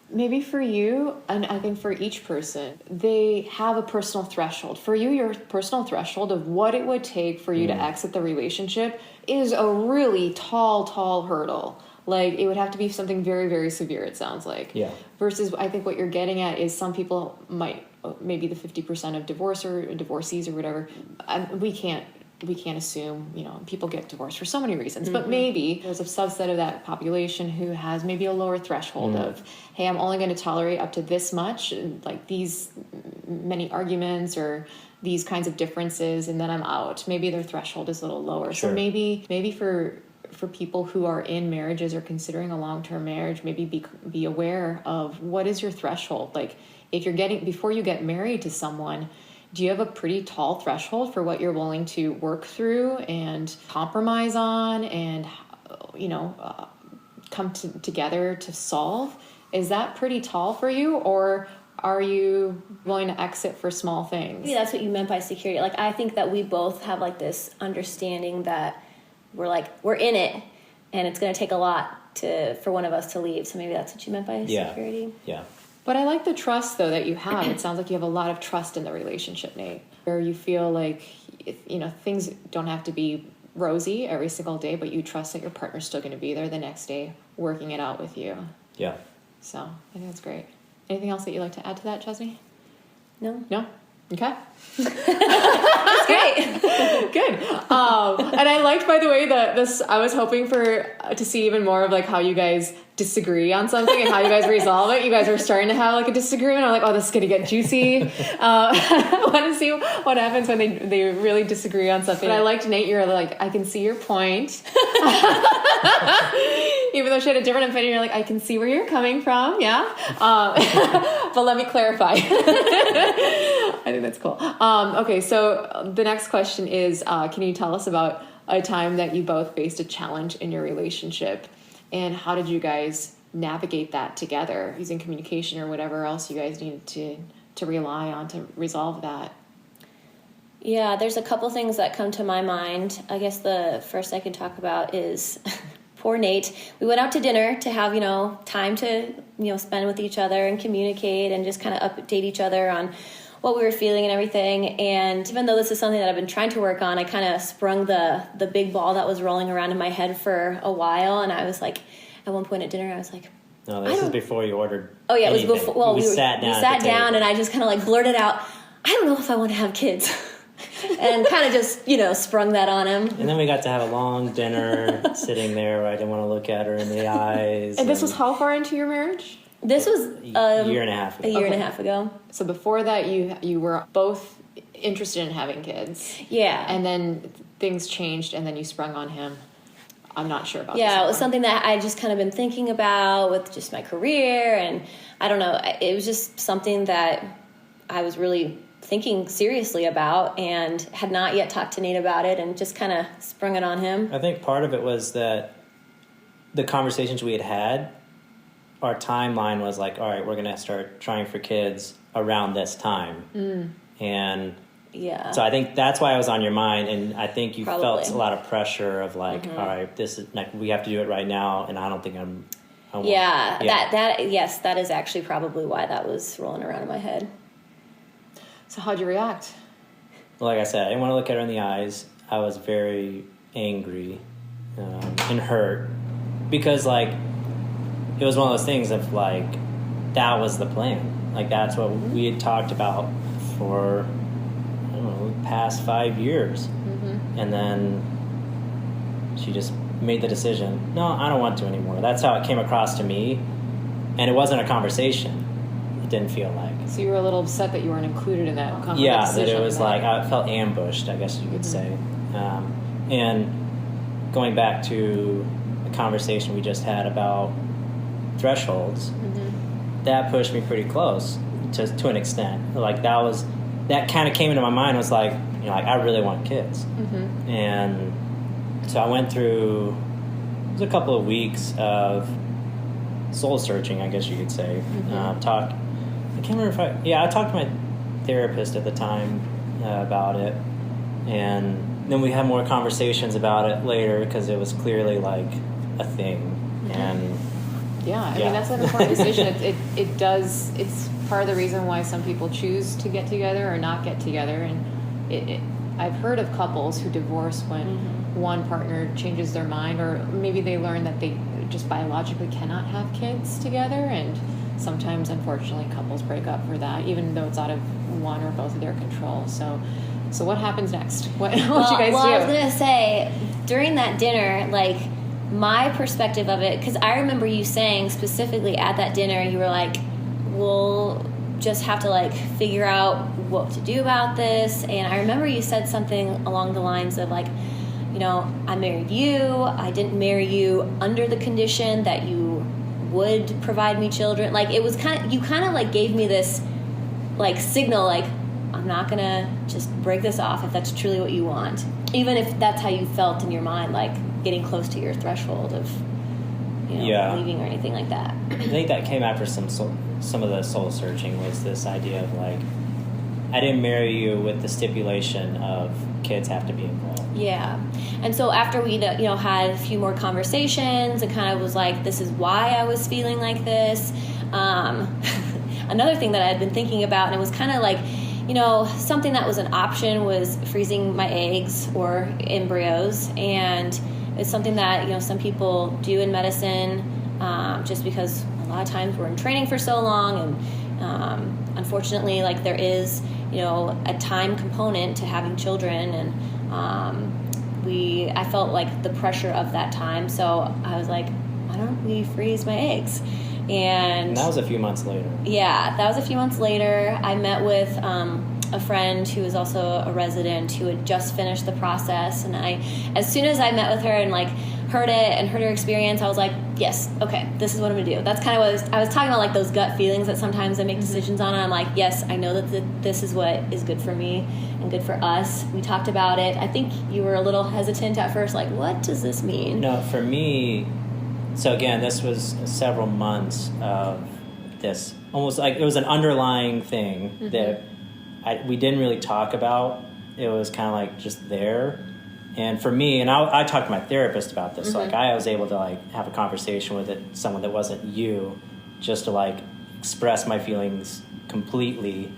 maybe for you, and I think for each person, they have a personal threshold. For you, your personal threshold of what it would take for you to exit the relationship is a really tall hurdle. Like, it would have to be something very, very severe, it sounds like. Yeah. Versus, I think what you're getting at is some people might, maybe the 50% of divorcees or whatever, we can't assume, people get divorced for so many reasons, but maybe there's a subset of that population who has maybe a lower threshold of, hey, I'm only going to tolerate up to this much, like these many arguments or these kinds of differences, and then I'm out. Maybe their threshold is a little lower. Sure. So maybe for people who are in marriages or considering a long-term marriage, maybe be aware of what is your threshold. Like, if before you get married to someone, do you have a pretty tall threshold for what you're willing to work through and compromise on and, come together to solve? Is that pretty tall for you, or are you willing to exit for small things? Maybe that's what you meant by security. Like, I think that we both have like this understanding that we're in it, and it's going to take a lot for one of us to leave. So maybe that's what you meant by security. Yeah. But I like the trust, though, that you have. It sounds like you have a lot of trust in the relationship, Nate, where you feel like, things don't have to be rosy every single day, but you trust that your partner's still going to be there the next day working it out with you. Yeah. So I think that's great. Anything else that you'd like to add to that, Chesney? No. Okay. That's great. Good. And I liked, by the way, I was hoping to see even more of like how you guys disagree on something and how you guys resolve it. You guys are starting to have like a disagreement. I'm like, oh, this is going to get juicy. I want to see what happens when they really disagree on something. But I liked, Nate, you're like, I can see your point. Even though she had a different opinion, you're like, I can see where you're coming from. Yeah. But let me clarify. I think that's cool. Okay. So the next question is, can you tell us about a time that you both faced a challenge in your relationship, and how did you guys navigate that together using communication or whatever else you guys needed to rely on to resolve that? Yeah, there's a couple things that come to my mind. I guess the first I can talk about is poor Nate. We went out to dinner to have, time to, spend with each other and communicate and just kind of update each other on what we were feeling and everything. And even though this is something that I've been trying to work on, I kind of sprung the big ball that was rolling around in my head for a while. And I was like, at one point at dinner, I was like, no, this is before you ordered. Oh yeah, anything. It was before. Well, we sat down. We sat down, and I just kind of like blurted out, I don't know if I want to have kids. And kind of just, sprung that on him. And then we got to have a long dinner sitting there where I didn't want to look at her in the eyes. And this was how far into your marriage? This was a year and a half ago. A year and a half ago. So before that, you were both interested in having kids. Yeah. And then things changed, and then you sprung on him. I'm not sure about Yeah, it was something that I just kind of been thinking about with just my career, and I don't know, it was just something that I was really thinking seriously about and had not yet talked to Nate about it, and just kind of sprung it on him. I think part of it was that the conversations we had, our timeline was like, all right, we're going to start trying for kids around this time. And yeah, so I think that's why I was on your mind, and I think you Probably. felt a lot of pressure of like, all right, this is like, we have to do it right now, and I don't think I won't. Yeah, yes, that is actually probably why that was rolling around in my head. So how'd you react? Well, like I said, I didn't want to look at her in the eyes. I was very angry and hurt because, like, it was one of those things of, like, that was the plan. Like, that's what we had talked about for, I don't know, the past 5 years. And then she just made the decision, no, I don't want to anymore. That's how it came across to me. And it wasn't a conversation. It didn't feel like. So you were a little upset that you weren't included in that conversation. Yeah, that it was like, I felt ambushed, I guess you could say. And going back to the conversation we just had about thresholds, that pushed me pretty close to an extent. Like, that kind of came into my mind, was like, like, I really want kids. And so I went through, it was a couple of weeks of soul searching, I guess you could say. I can't remember I talked to my therapist at the time about it, and then we had more conversations about it later because it was clearly like a thing. And I mean, that's an important decision. It's part of the reason why some people choose to get together or not get together. And I've heard of couples who divorce when one partner changes their mind, or maybe they learn that they just biologically cannot have kids together. And sometimes, unfortunately, couples break up for that, even though it's out of one or both of their control. So what happens next? What you guys do? I was going to say, during that dinner, like, my perspective of it, because I remember you saying specifically at that dinner, you were like, we'll just have to like figure out what to do about this. And I remember you said something along the lines of like, you know, I married you, I didn't marry you under the condition that you would provide me children. Like, it was you kind of like gave me this like signal, like, I'm not gonna just break this off if that's truly what you want, even if that's how you felt in your mind, like getting close to your threshold of, you know, leaving or anything like that. I think that came after some of the soul searching, was this idea of like, I didn't marry you with the stipulation of kids have to be involved. Yeah. And so after we, you know, had a few more conversations, it kind of was like, this is why I was feeling like this. Another thing that I had been thinking about, and it was kind of like, you know, something that was an option was freezing my eggs or embryos. And it's something that, you know, some people do in medicine, just because a lot of times we're in training for so long. And unfortunately, like, there is, you know, a time component to having children. And I felt like the pressure of that time. So I was like, why don't we freeze my eggs? And that was a few months later. Yeah, that was a few months later. I met with a friend who was also a resident who had just finished the process. And as soon as I met with her and like heard it and heard her experience, I was like, yes, okay, this is what I'm gonna do. That's kind of what I was talking about, like those gut feelings that sometimes I make decisions on. And I'm like, yes, I know that this is what is good for me and good for us. We talked about it. I think you were a little hesitant at first, like, what does this mean? No, for me, so again, this was several months of this, almost like it was an underlying thing that we didn't really talk about. It was kind of like just there. And for me, and I talked to my therapist about this, so like I was able to like have a conversation with someone that wasn't you, just to like express my feelings completely,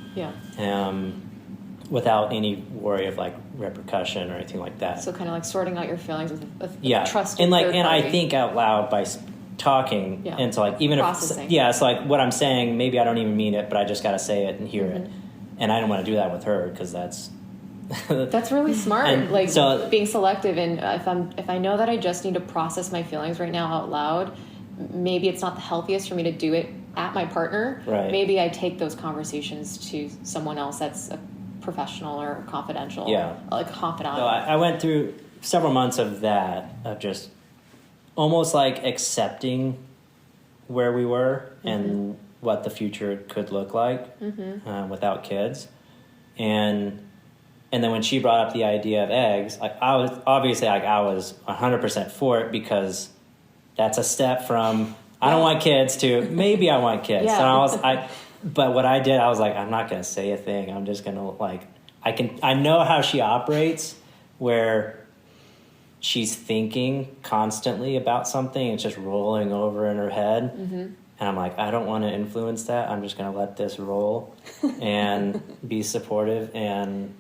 without any worry of like repercussion or anything like that. So kind of like sorting out your feelings with trust. And like, and I think out loud by talking, and so like even processing. If so like what I'm saying, maybe I don't even mean it, but I just got to say it and hear it, and I don't want to do that with her because that's really smart. And like, so, being selective. And if I know that I just need to process my feelings right now out loud, maybe it's not the healthiest for me to do it at my partner. Right. Maybe I take those conversations to someone else that's a professional or confidential, like confidant. So I went through several months of that, of just almost like accepting where we were and what the future could look like without kids. And then when she brought up the idea of eggs, like I was 100% for it, because that's a step from I don't want kids to maybe I want kids. And but what I did, I was like, I'm not going to say a thing. I'm just going to like, I know how she operates, where she's thinking constantly about something. It's just rolling over in her head. And I'm like, I don't want to influence that. I'm just going to let this roll and be supportive. And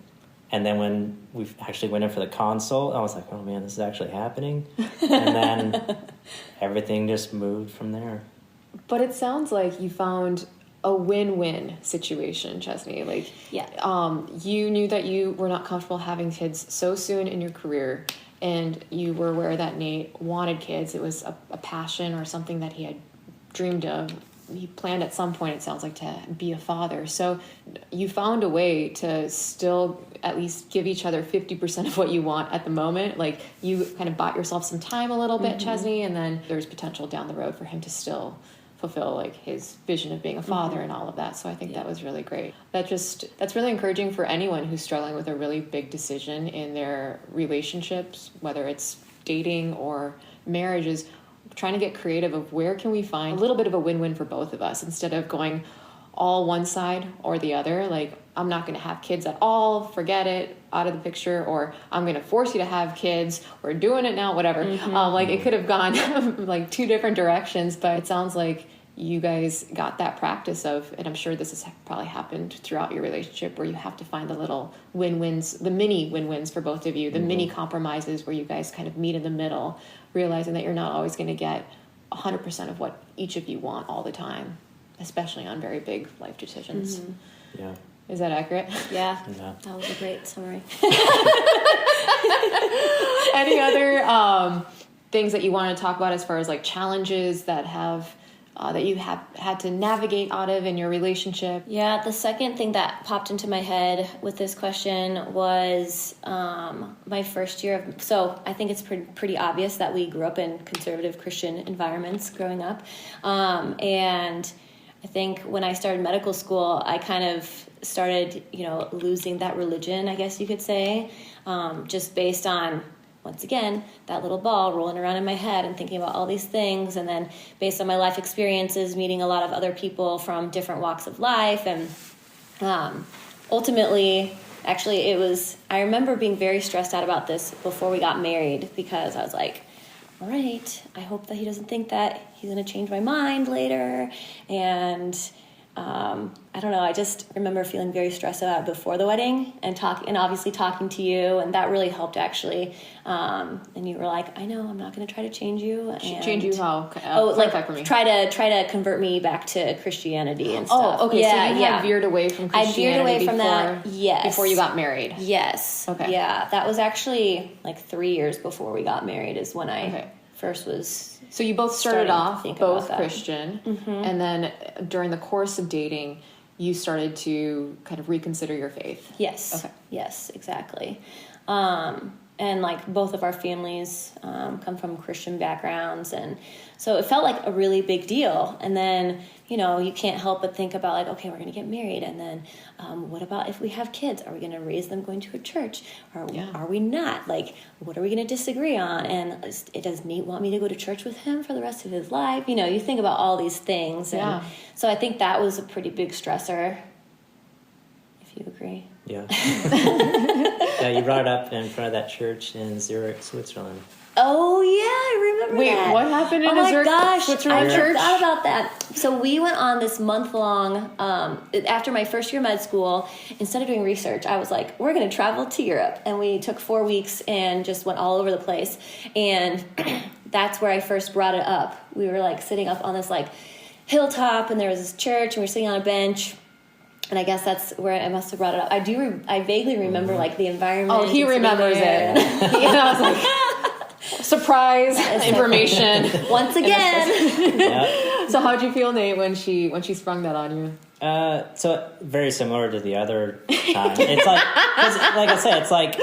then when we actually went in for the consult, I was like, oh man, this is actually happening. And then everything just moved from there. But it sounds like you found a win-win situation, Chesney. Like, you knew that you were not comfortable having kids so soon in your career, and you were aware that Nate wanted kids. It was a passion or something that he had dreamed of. He planned at some point, it sounds like, to be a father. So you found a way to still at least give each other 50% of what you want at the moment. Like, you kind of bought yourself some time a little bit, Chesney, and then there's potential down the road for him to still fulfill like his vision of being a father and all of that. So I think that was really great. That's really encouraging for anyone who's struggling with a really big decision in their relationships, whether it's dating or marriages. trying to get creative of where can we find a little bit of a win-win for both of us instead of going all one side or the other. Like, I'm not going to have kids at all, forget it, out of the picture, or I'm going to force you to have kids, we're doing it now, whatever. Like, it could have gone like two different directions, but it sounds like you guys got that practice of, and I'm sure this has probably happened throughout your relationship, where you have to find the little win-wins, the mini win-wins for both of you, the mini compromises where you guys kind of meet in the middle, realizing that you're not always going to get 100% of what each of you want all the time, especially on very big life decisions. Yeah. Is that accurate? Yeah. That was a great summary. Any other things that you want to talk about as far as like challenges that have that you have had to navigate out of in your relationship? Yeah, the second thing that popped into my head with this question was my first year of... So I think it's pretty obvious that we grew up in conservative Christian environments growing up. And I think when I started medical school, I kind of started, losing that religion, I guess you could say, just based on, once again, that little ball rolling around in my head and thinking about all these things. And then based on my life experiences, meeting a lot of other people from different walks of life. And ultimately, actually, I remember being very stressed out about this before we got married, because I was like, all right, I hope that he doesn't think that he's going to change my mind later. And I don't know, I just remember feeling very stressed out before the wedding and obviously talking to you, and that really helped actually. And you were like, I know, I'm not going to try to change you. And, change you how? For me. Try to convert me back to Christianity and stuff. Oh, okay. Yeah, so you had veered away from Christianity. I veered away from that. Yes. Before you got married. Yes. Okay. Yeah, that was actually like 3 years before we got married is when I first was. So you both started off both Christian, Mm-hmm. and then during the course of dating, you started to kind of reconsider your faith. Yes. Okay. Yes, exactly. And like both of our families come from Christian backgrounds, and so it felt like a really big deal. And then, you can't help but think about like, okay, we're going to get married, and then what about if we have kids? Are we going to raise them going to a church, or are we not? Like, what are we going to disagree on? And does Nate want me to go to church with him for the rest of his life? You think about all these things, and so I think that was a pretty big stressor. If you agree. Yeah. Yeah, you brought it up in front of that church in Zurich, Switzerland. Oh, yeah, I remember that. Wait, what happened in Zurich, Switzerland church? I forgot about that. So we went on this month-long, after my first year of med school, instead of doing research, I was like, we're going to travel to Europe. And we took 4 weeks and just went all over the place. And that's where I first brought it up. We were like sitting up on this like hilltop, and there was this church, and we were sitting on a bench. And I guess that's where I must have brought it up. I vaguely remember like the environment. Oh, he remembers it. I was like, surprise information once again. So how'd you feel, Nate, when she sprung that on you? So very similar to the other time. It's like, like I said, it's like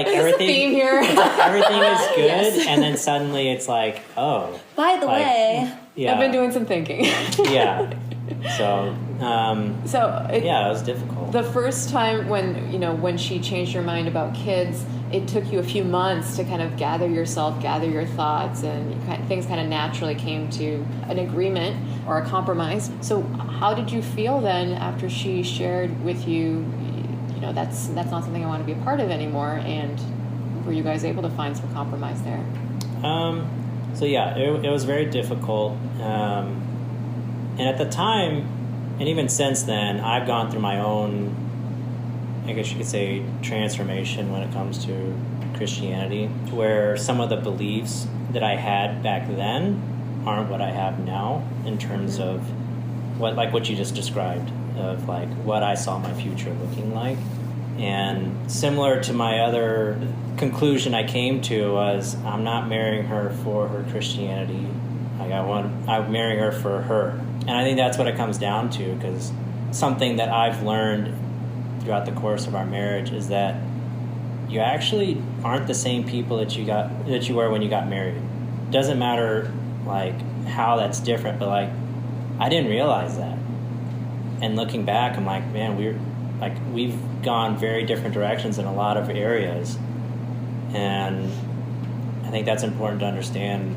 everything. Theme here. Everything is good, and then suddenly it's like, oh. By the way, I've been doing some thinking. Yeah. So it was difficult. The first time when she changed her mind about kids, it took you a few months to kind of gather yourself, gather your thoughts, and things kind of naturally came to an agreement or a compromise. So how did you feel then after she shared with you, that's not something I want to be a part of anymore, and were you guys able to find some compromise there? So yeah, it was very difficult. And at the time, and even since then, I've gone through my own, I guess you could say, transformation when it comes to Christianity, where some of the beliefs that I had back then aren't what I have now in terms of what you just described, of like what I saw my future looking like. And similar to my other conclusion I came to was, I'm not marrying her for her Christianity. I'm marrying her for her. And I think that's what it comes down to, because something that I've learned throughout the course of our marriage is that you actually aren't the same people that you were when you got married. Doesn't matter like how that's different, but like I didn't realize that. And looking back, I'm like, man, we've gone very different directions in a lot of areas. And I think that's important to understand,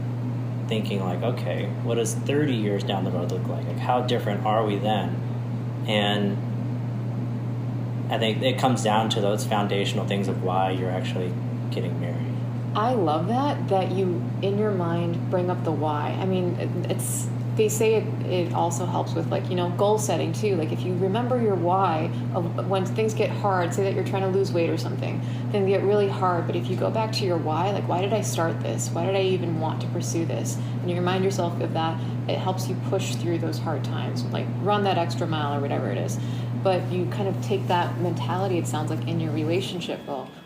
thinking like, okay, what does 30 years down the road look like? Like, how different are we then? And I think it comes down to those foundational things of why you're actually getting married. I love that you, in your mind, bring up the why. I mean, it's, they say it also helps with, like, you know, goal setting too. Like, if you remember your why of when things get hard, say that you're trying to lose weight or something, then they get really hard. But if you go back to your why, like, why did I start this? Why did I even want to pursue this? And you remind yourself of that, it helps you push through those hard times, like run that extra mile or whatever it is. But you kind of take that mentality, it sounds like, in your relationship,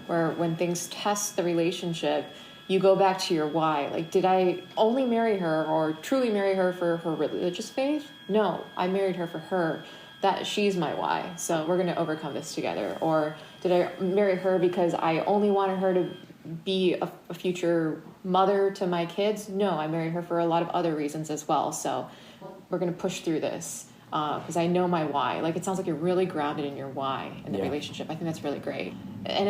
where when things test the relationship, you go back to your why. Like, did I only marry her or truly marry her for her religious faith? No, I married her for her. That she's my why. So we're going to overcome this together. Or did I marry her because I only wanted her to be a future mother to my kids? No, I married her for a lot of other reasons as well. So we're going to push through this. Because I know my why. Like, it sounds like you're really grounded in your why in the relationship. I think that's really great. And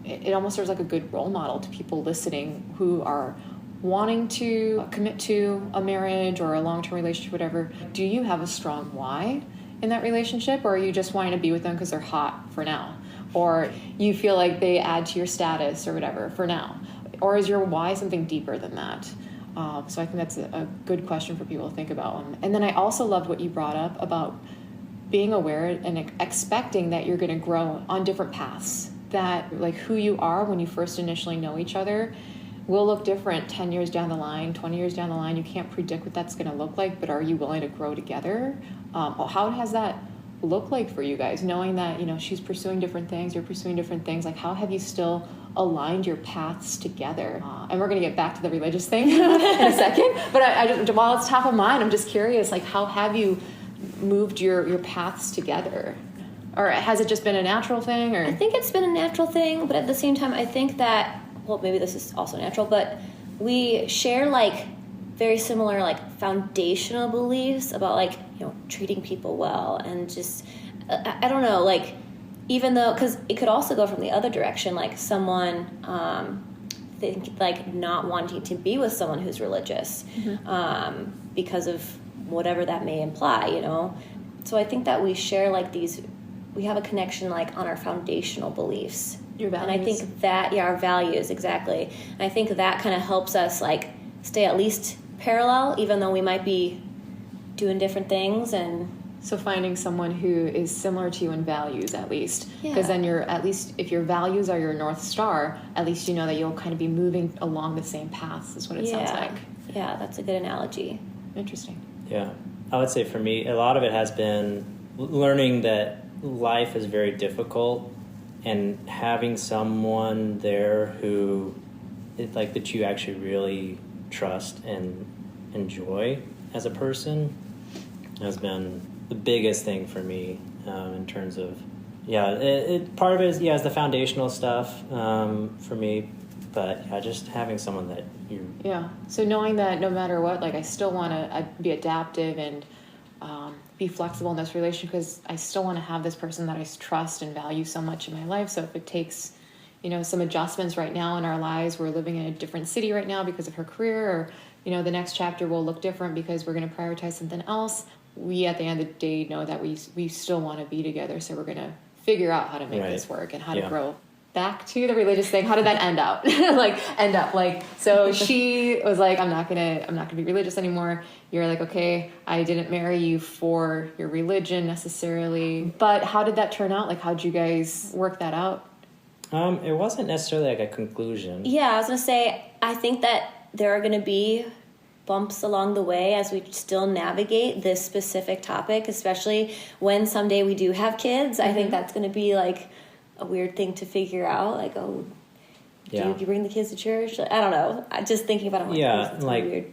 it almost serves like a good role model to people listening who are wanting to commit to a marriage or a long-term relationship, whatever. Do you have a strong why in that relationship, or are you just wanting to be with them because they're hot for now? Or you feel like they add to your status or whatever for now? Or is your why something deeper than that? So I think that's a good question for people to think about. And then I also loved what you brought up about being aware and expecting that you're going to grow on different paths. That, like, who you are when you first initially know each other will look different 10 years down the line, 20 years down the line. You can't predict what that's going to look like, but are you willing to grow together? How has that looked like for you guys, knowing that, you know, she's pursuing different things, you're pursuing different things? Like, how have you still aligned your paths together? And we're going to get back to the religious thing in a second, but I just, while it's top of mind, I'm just curious, like, how have you moved your paths together? Or has it just been a natural thing? Or I think it's been a natural thing, but at the same time, I think that, well, maybe this is also natural, but we share, like, very similar, like, foundational beliefs about, like, you know, treating people well, and just, I don't know, like, even though, because it could also go from the other direction, like someone think, like, not wanting to be with someone who's religious, because of whatever that may imply, you know. So I think that we share, like, we have a connection, like, on our foundational beliefs. Your values. And I think that, our values, exactly. And I think that kind of helps us, like, stay at least parallel, even though we might be doing different things. And so finding someone who is similar to you in values, at least, because then you're, at least if your values are your North Star, at least you know that you'll kind of be moving along the same paths, is what it sounds like. Yeah, that's a good analogy. Interesting. Yeah, I would say for me, a lot of it has been learning that life is very difficult, and having someone there who, like, that you actually really trust and enjoy as a person has been the biggest thing for me, in terms of, part of it is the foundational stuff for me, but just having someone that you... Yeah, so knowing that no matter what, like, I still want to be adaptive and be flexible in this relationship, because I still want to have this person that I trust and value so much in my life. So if it takes, you know, some adjustments right now in our lives, we're living in a different city right now because of her career, or, you know, the next chapter will look different because we're going to prioritize something else. We, at the end of the day, know that we still want to be together. So we're going to figure out how to make this work and how to grow. Back to the religious thing. How did that end up? So she was like, I'm not gonna be religious anymore. You're like, okay, I didn't marry you for your religion necessarily, but how did that turn out? Like, how'd you guys work that out? It wasn't necessarily like a conclusion. Yeah, I was gonna say, I think that there are gonna be bumps along the way as we still navigate this specific topic, especially when someday we do have kids. I think that's gonna be, like, a weird thing to figure out, like, do you bring the kids to church? I don't know. Just thinking about it, it's like weird.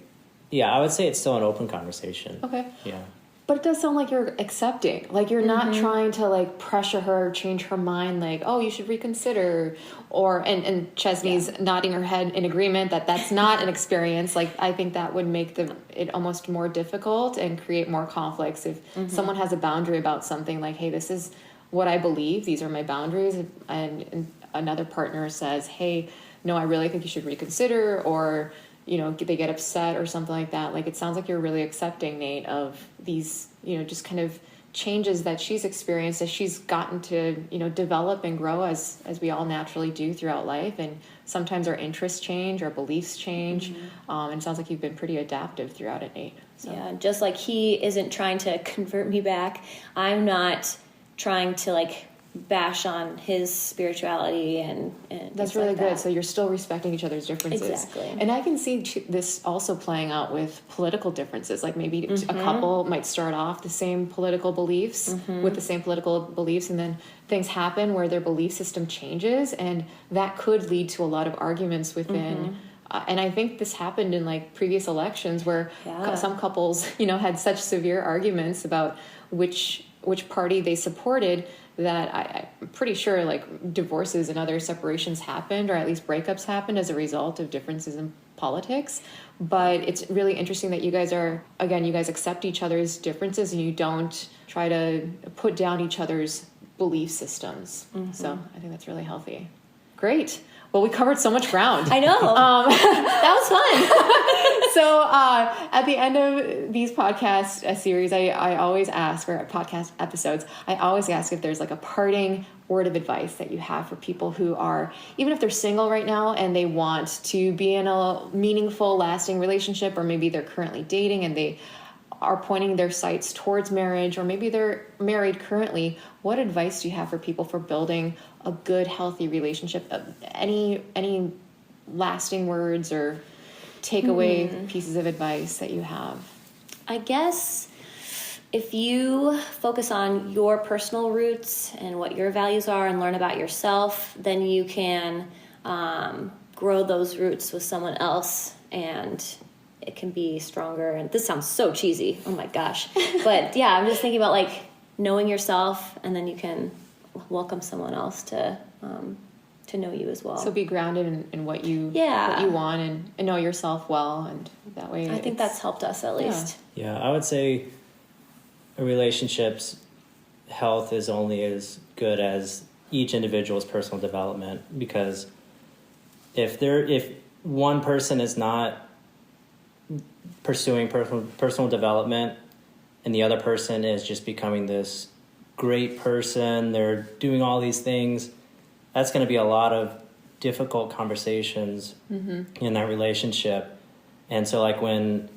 Yeah, I would say it's still an open conversation. Okay. Yeah. But it does sound like you're accepting. Like, you're not trying to, like, pressure her or change her mind, like, oh, you should reconsider. Or, and Chesney's nodding her head in agreement that that's not an experience. Like, I think that would make it almost more difficult and create more conflicts if someone has a boundary about something, like, hey, this is what I believe, these are my boundaries, and another partner says, hey, no, I really think you should reconsider, or, they get upset or something like that. Like, it sounds like you're really accepting, Nate, of these, just kind of changes that she's experienced as she's gotten to, develop and grow as we all naturally do throughout life. And sometimes our interests change, our beliefs change. And it sounds like you've been pretty adaptive throughout it, Nate. So. Yeah, just like he isn't trying to convert me back, I'm not trying to like bash on his spirituality and that's really good. So you're still respecting each other's differences. Exactly. And I can see this also playing out with political differences. Like maybe a couple might start off the same political beliefs with the same political beliefs, and then things happen where their belief system changes, and that could lead to a lot of arguments within. And I think this happened in like previous elections where some couples, had such severe arguments about which party they supported, that I'm pretty sure like divorces and other separations happened, or at least breakups happened as a result of differences in politics. But it's really interesting that you guys accept each other's differences and you don't try to put down each other's belief systems. So I think that's really healthy. Great. Well, we covered so much ground. I know. That was fun. So at the end of these podcast series, I always ask, or podcast episodes, I always ask if there's like a parting word of advice that you have for people who are, even if they're single right now and they want to be in a meaningful, lasting relationship, or maybe they're currently dating and they are pointing their sights towards marriage, or maybe they're married currently. What advice do you have for people for building a good, healthy relationship? Any lasting words or takeaway pieces of advice that you have? I guess if you focus on your personal roots and what your values are and learn about yourself, then you can grow those roots with someone else, and it can be stronger. And this sounds so cheesy. Oh my gosh. But yeah, I'm just thinking about like knowing yourself, and then you can welcome someone else to know you as well. So be grounded in what you want, and know yourself well, and that way. I think that's helped us at least. Yeah, I would say a relationship's health is only as good as each individual's personal development, because if one person is not pursuing personal development and the other person is just becoming this great person, they're doing all these things, that's going to be a lot of difficult conversations in that relationship. And so like when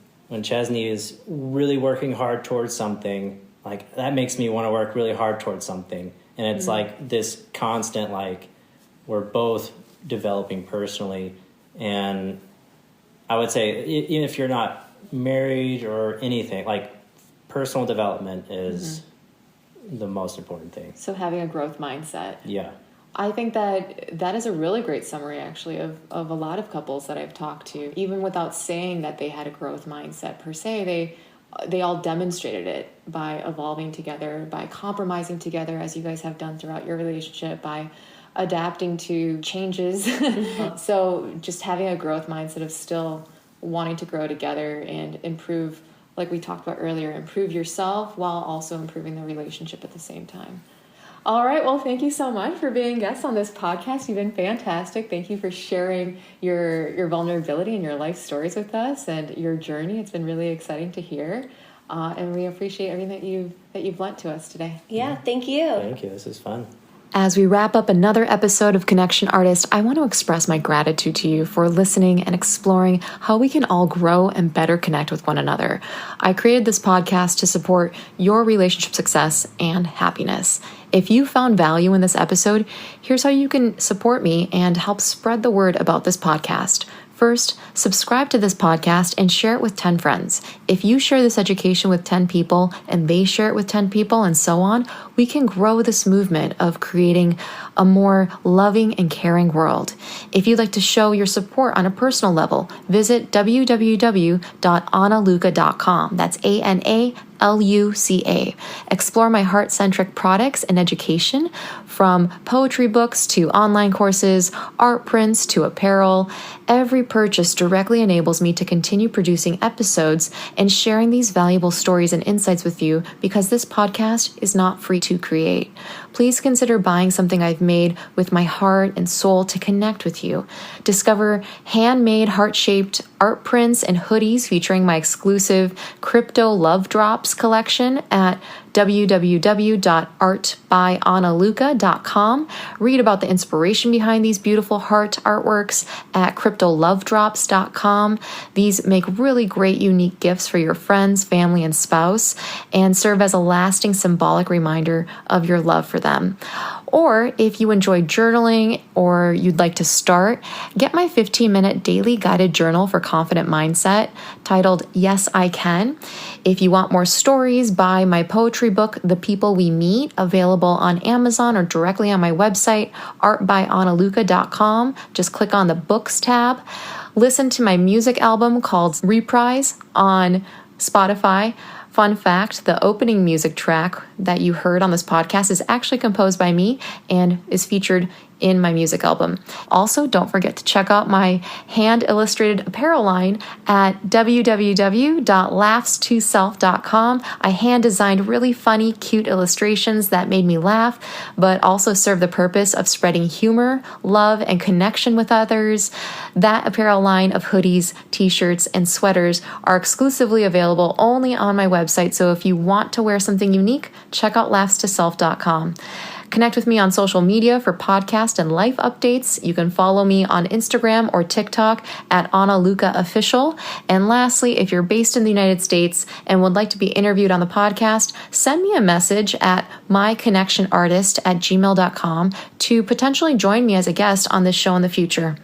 Chesney is really working hard towards something, like that makes me want to work really hard towards something. And it's like this constant, like we're both developing personally. And I would say even if you're not married or anything, like personal development is the most important thing. So having a growth mindset. Yeah. I think that is a really great summary, actually, of a lot of couples that I've talked to. Even without saying that they had a growth mindset per se, they all demonstrated it by evolving together, by compromising together, as you guys have done throughout your relationship, by adapting to changes. So just having a growth mindset of still wanting to grow together and improve, like we talked about earlier, improve yourself while also improving the relationship at the same time. All right. Well, thank you so much for being guests on this podcast. You've been fantastic. Thank you for sharing your vulnerability and your life stories with us and your journey. It's been really exciting to hear. And we appreciate everything that you've lent to us today. Yeah, thank you. Thank you. This is fun. As we wrap up another episode of Connection Artist, I want to express my gratitude to you for listening and exploring how we can all grow and better connect with one another. I created this podcast to support your relationship success and happiness. If you found value in this episode, here's how you can support me and help spread the word about this podcast. First, subscribe to this podcast and share it with 10 friends. If you share this education with 10 people and they share it with 10 people and so on, we can grow this movement of creating a more loving and caring world. If you'd like to show your support on a personal level, visit www.analuca.com. That's ANALUCA. Explore my heart-centric products and education From poetry books to online courses, art prints to apparel, every purchase directly enables me to continue producing episodes and sharing these valuable stories and insights with you because this podcast is not free to create. Please consider buying something I've made with my heart and soul to connect with you. Discover handmade heart-shaped art prints and hoodies featuring my exclusive Crypto Love Drops collection at www.artbyanaluka.com. Read about the inspiration behind these beautiful heart artworks at cryptolovedrops.com. These make really great, unique gifts for your friends, family, and spouse, and serve as a lasting symbolic reminder of your love for them. Or if you enjoy journaling or you'd like to start, get my 15-minute daily guided journal for confident mindset titled Yes, I Can. If you want more stories, buy my poetry book, The People We Meet, available on Amazon or directly on my website, artbyanaluka.com. Just click on the Books tab. Listen to my music album called Reprise on Spotify. Fun fact, the opening music track that you heard on this podcast is actually composed by me and is featured in my music album. Also, don't forget to check out my hand-illustrated apparel line at www.laughstoself.com. I hand-designed really funny, cute illustrations that made me laugh, but also serve the purpose of spreading humor, love, and connection with others. That apparel line of hoodies, t-shirts, and sweaters are exclusively available only on my website, so if you want to wear something unique, check out laughstoself.com. Connect with me on social media for podcast and life updates. You can follow me on Instagram or TikTok at AnaLukaOfficial. And lastly, if you're based in the United States and would like to be interviewed on the podcast, send me a message at myconnectionartist@gmail.com to potentially join me as a guest on this show in the future.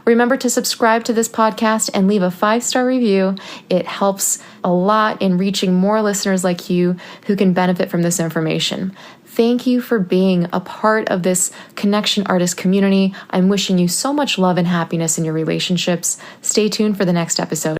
Remember to subscribe to this podcast and leave a 5-star review. It helps a lot in reaching more listeners like you who can benefit from this information. Thank you for being a part of this Connection Artist community. I'm wishing you so much love and happiness in your relationships. Stay tuned for the next episode.